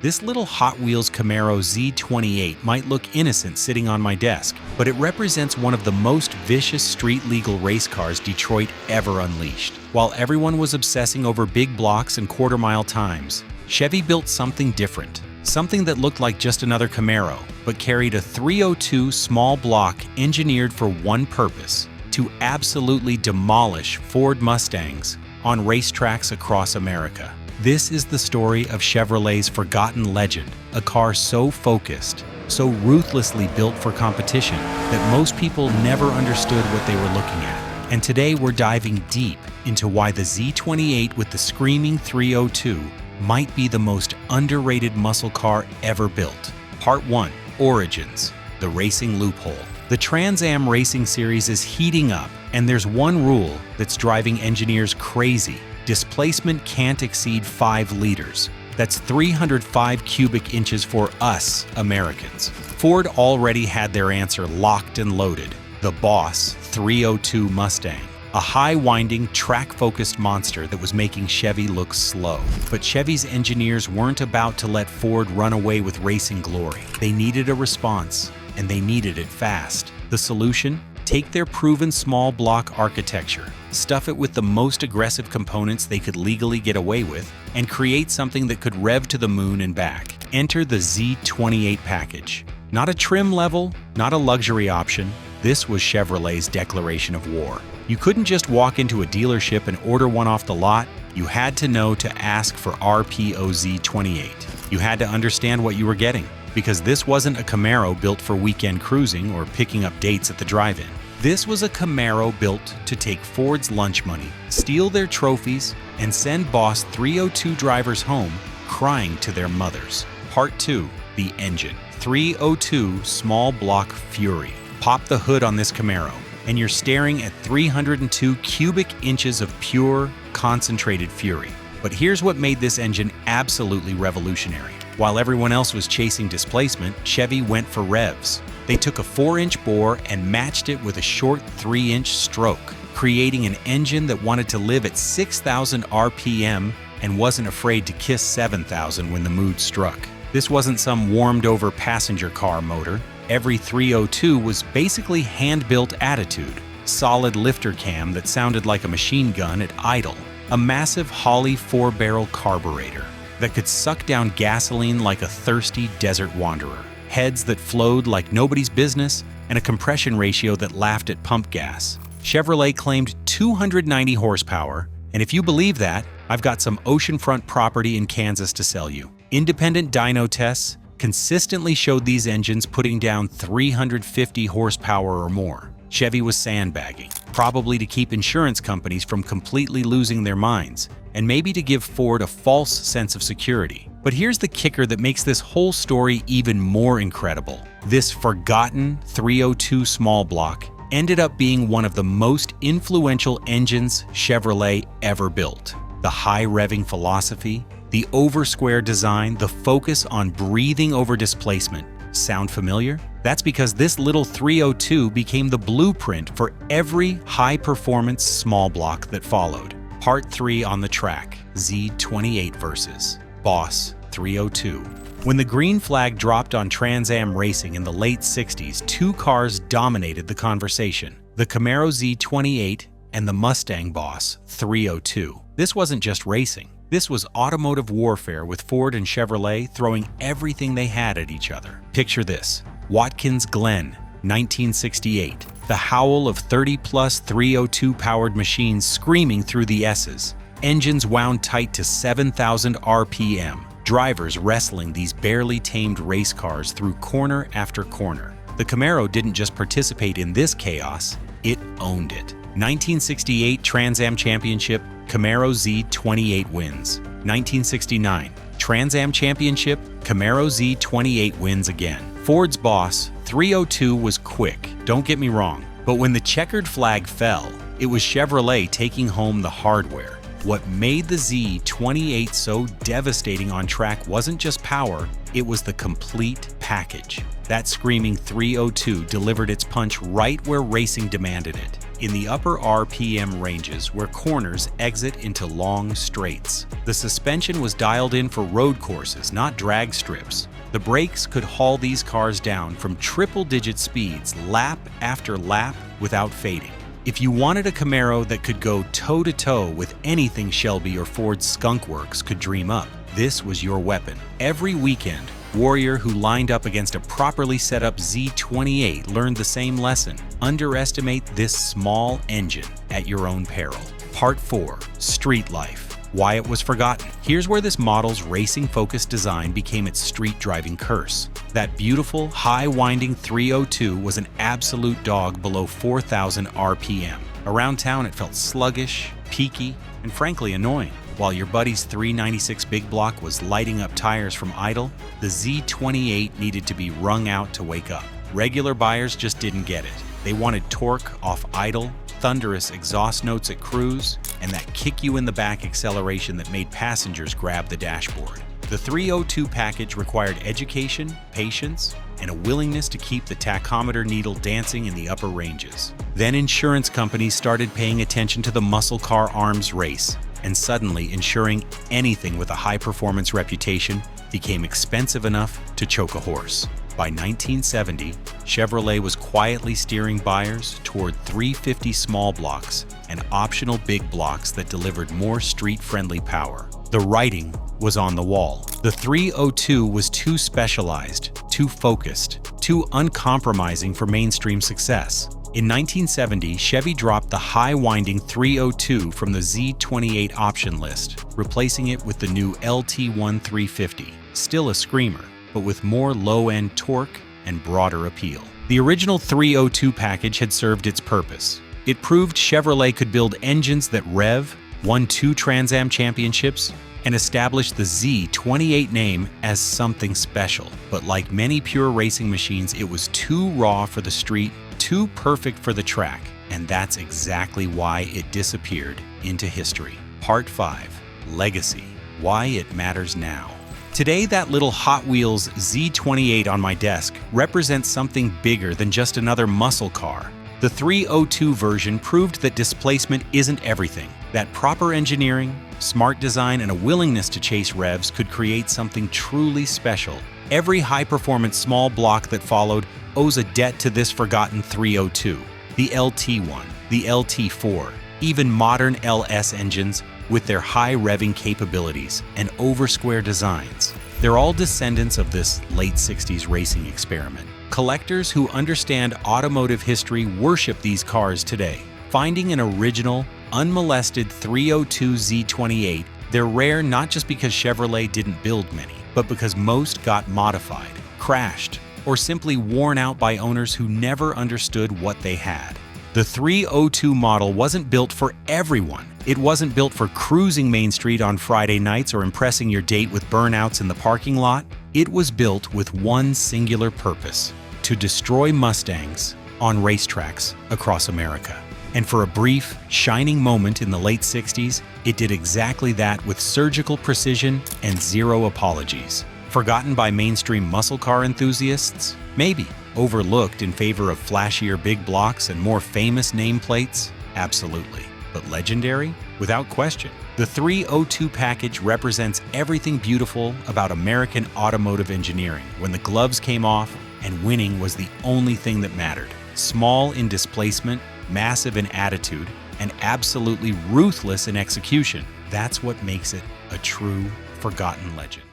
This little Hot Wheels Camaro Z28 might look innocent sitting on my desk, but it represents one of the most vicious street-legal race cars Detroit ever unleashed. While everyone was obsessing over big blocks and quarter-mile times, Chevy built something different. Something that looked like just another Camaro, but carried a 302 small block engineered for one purpose: to absolutely demolish Ford Mustangs on racetracks across America. This is the story of Chevrolet's forgotten legend, a car so focused, so ruthlessly built for competition that most people never understood what they were looking at. And today we're diving deep into why the Z28 with the screaming 302 might be the most underrated muscle car ever built. Part 1. Origins. The racing loophole. The Trans Am racing series is heating up, and there's one rule that's driving engineers crazy. Displacement can't exceed 5 liters. That's 305 cubic inches for us Americans. Ford already had their answer locked and loaded: the Boss 302 Mustang. A high-winding, track-focused monster that was making Chevy look slow. But Chevy's engineers weren't about to let Ford run away with racing glory. They needed a response, and they needed it fast. The solution? Take their proven small block architecture, stuff it with the most aggressive components they could legally get away with, and create something that could rev to the moon and back. Enter the Z28 package. Not a trim level, not a luxury option. This was Chevrolet's declaration of war. You couldn't just walk into a dealership and order one off the lot. You had to know to ask for RPOZ28. You had to understand what you were getting, because this wasn't a Camaro built for weekend cruising or picking up dates at the drive-in. This was a Camaro built to take Ford's lunch money, steal their trophies, and send Boss 302 drivers home crying to their mothers. Part 2. The engine. 302 small block Fury. Pop the hood on this Camaro, and you're staring at 302 cubic inches of pure, concentrated fury. But here's what made this engine absolutely revolutionary. While everyone else was chasing displacement, Chevy went for revs. They took a 4-inch bore and matched it with a short 3-inch stroke, creating an engine that wanted to live at 6,000 RPM and wasn't afraid to kiss 7,000 when the mood struck. This wasn't some warmed-over passenger car motor. Every 302 was basically hand-built attitude. Solid lifter cam that sounded like a machine gun at idle. A massive Holley 4-barrel carburetor that could suck down gasoline like a thirsty desert wanderer. Heads that flowed like nobody's business, and a compression ratio that laughed at pump gas. Chevrolet claimed 290 horsepower, and if you believe that, I've got some oceanfront property in Kansas to sell you. Independent dyno tests consistently showed these engines putting down 350 horsepower or more. Chevy was sandbagging, probably to keep insurance companies from completely losing their minds, and maybe to give Ford a false sense of security. But here's the kicker that makes this whole story even more incredible. This forgotten 302 small block ended up being one of the most influential engines Chevrolet ever built. The high-revving philosophy, the over-square design, the focus on breathing over displacement. Sound familiar? That's because this little 302 became the blueprint for every high-performance small block that followed. Part 3 on the track, Z28 versus Boss 302. When the green flag dropped on Trans Am racing in the late 60s, 2 cars dominated the conversation: the Camaro Z28 and the Mustang Boss 302. This wasn't just racing. This was automotive warfare, with Ford and Chevrolet throwing everything they had at each other. Picture this: Watkins Glen, 1968. The howl of 30-plus 302-powered machines screaming through the S's. Engines wound tight to 7,000 RPM. Drivers wrestling these barely tamed race cars through corner after corner. The Camaro didn't just participate in this chaos, it owned it. 1968 Trans Am Championship, Camaro Z28 wins. 1969 Trans Am Championship, Camaro Z28 wins again. Ford's Boss 302 was quick, don't get me wrong, but when the checkered flag fell, it was Chevrolet taking home the hardware. What made the Z28 so devastating on track wasn't just power, it was the complete package. That screaming 302 delivered its punch right where racing demanded it: in the upper RPM ranges where corners exit into long straights. The suspension was dialed in for road courses, not drag strips. The brakes could haul these cars down from triple-digit speeds lap after lap without fading. If you wanted a Camaro that could go toe-to-toe with anything Shelby or Ford's Skunk Works could dream up, this was your weapon. Every weekend, Warrior who lined up against a properly set up Z28 learned the same lesson. Underestimate this small engine at your own peril. Part 4. Street Life. Why it was forgotten. Here's where this model's racing-focused design became its street driving curse. That beautiful, high-winding 302 was an absolute dog below 4,000 RPM. Around town, it felt sluggish, peaky, and frankly annoying. While your buddy's 396 big block was lighting up tires from idle, the Z28 needed to be wrung out to wake up. Regular buyers just didn't get it. They wanted torque off idle, thunderous exhaust notes at cruise, and that kick-you-in-the-back acceleration that made passengers grab the dashboard. The 302 package required education, patience, and a willingness to keep the tachometer needle dancing in the upper ranges. Then insurance companies started paying attention to the muscle car arms race, and suddenly insuring anything with a high-performance reputation became expensive enough to choke a horse. By 1970, Chevrolet was quietly steering buyers toward 350 small blocks and optional big blocks that delivered more street-friendly power. The writing was on the wall. The 302 was too specialized, too focused, too uncompromising for mainstream success. In 1970, Chevy dropped the high-winding 302 from the Z28 option list, replacing it with the new LT1 350, still a screamer, but with more low-end torque and broader appeal. The original 302 package had served its purpose. It proved Chevrolet could build engines that rev, won 2 Trans Am championships, and established the Z28 name as something special. But like many pure racing machines, it was too raw for the street, too perfect for the track, and that's exactly why it disappeared into history. Part 5. Legacy. Why it matters now. Today, that little Hot Wheels Z28 on my desk represents something bigger than just another muscle car. The 302 version proved that displacement isn't everything, that proper engineering, smart design, and a willingness to chase revs could create something truly special. Every high-performance small block that followed owes a debt to this forgotten 302. The LT1, the LT4, even modern LS engines with their high-revving capabilities and over-square designs. They're all descendants of this late 60s racing experiment. Collectors who understand automotive history worship these cars today. Finding an original, unmolested 302 Z28, they're rare not just because Chevrolet didn't build many, but because most got modified, crashed, or simply worn out by owners who never understood what they had. The 302 model wasn't built for everyone. It wasn't built for cruising Main Street on Friday nights or impressing your date with burnouts in the parking lot. It was built with one singular purpose: to destroy Mustangs on racetracks across America. And for a brief, shining moment in the late 60s, it did exactly that with surgical precision and zero apologies. Forgotten by mainstream muscle car enthusiasts? Maybe. Overlooked in favor of flashier big blocks and more famous nameplates? Absolutely. But legendary? Without question. The 302 package represents everything beautiful about American automotive engineering when the gloves came off and winning was the only thing that mattered. Small in displacement, massive in attitude, and absolutely ruthless in execution. That's what makes it a true, forgotten legend.